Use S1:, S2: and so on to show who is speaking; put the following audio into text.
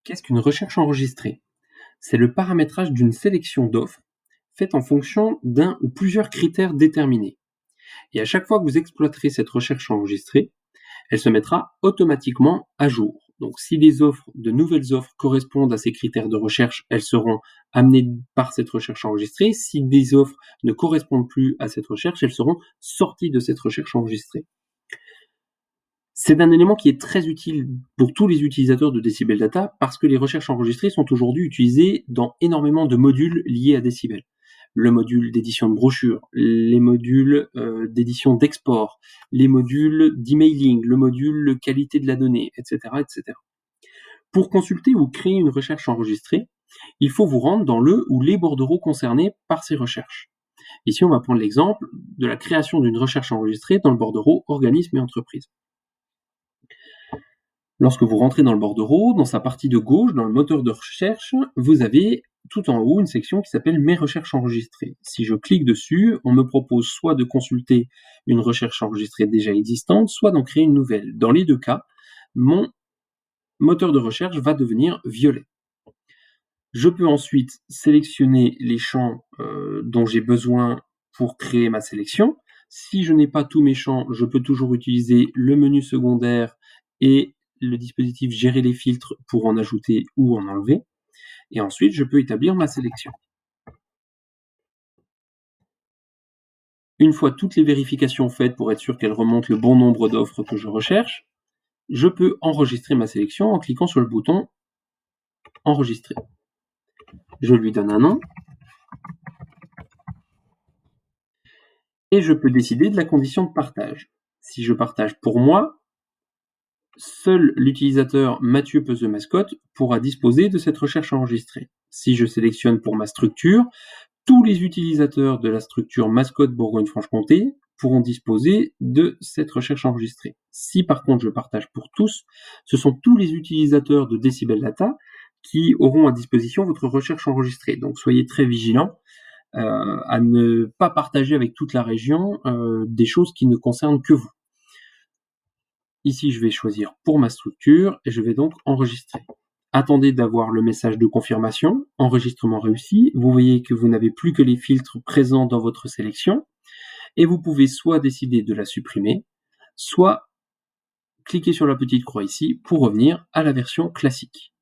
S1: Qu'est-ce qu'une recherche enregistrée? C'est le paramétrage d'une sélection d'offres faite en fonction d'un ou plusieurs critères déterminés. Et à chaque fois que vous exploiterez cette recherche enregistrée, elle se mettra automatiquement à jour. Donc si de nouvelles offres correspondent à ces critères de recherche, elles seront amenées par cette recherche enregistrée. Si des offres ne correspondent plus à cette recherche, elles seront sorties de cette recherche enregistrée. C'est un élément qui est très utile pour tous les utilisateurs de Decibel Data parce que les recherches enregistrées sont aujourd'hui utilisées dans énormément de modules liés à Decibel. Le module d'édition de brochures, les modules d'édition d'export, les modules d'emailing, le module qualité de la donnée, etc., etc. Pour consulter ou créer une recherche enregistrée, il faut vous rendre dans le ou les bordereaux concernés par ces recherches. Ici, on va prendre l'exemple de la création d'une recherche enregistrée dans le bordereau organisme et entreprise. Lorsque vous rentrez dans le bordereau, dans sa partie de gauche, dans le moteur de recherche, vous avez tout en haut une section qui s'appelle Mes recherches enregistrées. Si je clique dessus, on me propose soit de consulter une recherche enregistrée déjà existante, soit d'en créer une nouvelle. Dans les deux cas, mon moteur de recherche va devenir violet. Je peux ensuite sélectionner les champs dont j'ai besoin pour créer ma sélection. Si je n'ai pas tous mes champs, je peux toujours utiliser le menu secondaire et le dispositif gérer les filtres pour en ajouter ou en enlever. Et ensuite, je peux établir ma sélection. Une fois toutes les vérifications faites pour être sûr qu'elle remonte le bon nombre d'offres que je recherche, je peux enregistrer ma sélection en cliquant sur le bouton Enregistrer. Je lui donne un nom et je peux décider de la condition de partage. Si je partage pour moi, seul l'utilisateur Mathieu Pezeux Mascotte pourra disposer de cette recherche enregistrée. Si je sélectionne pour ma structure, tous les utilisateurs de la structure Mascotte Bourgogne-Franche-Comté pourront disposer de cette recherche enregistrée. Si par contre je partage pour tous, ce sont tous les utilisateurs de Decibel Data qui auront à disposition votre recherche enregistrée. Donc soyez très vigilants à ne pas partager avec toute la région des choses qui ne concernent que vous. Ici, je vais choisir pour ma structure et je vais donc enregistrer. Attendez d'avoir le message de confirmation, enregistrement réussi. Vous voyez que vous n'avez plus que les filtres présents dans votre sélection et vous pouvez soit décider de la supprimer, soit cliquer sur la petite croix ici pour revenir à la version classique.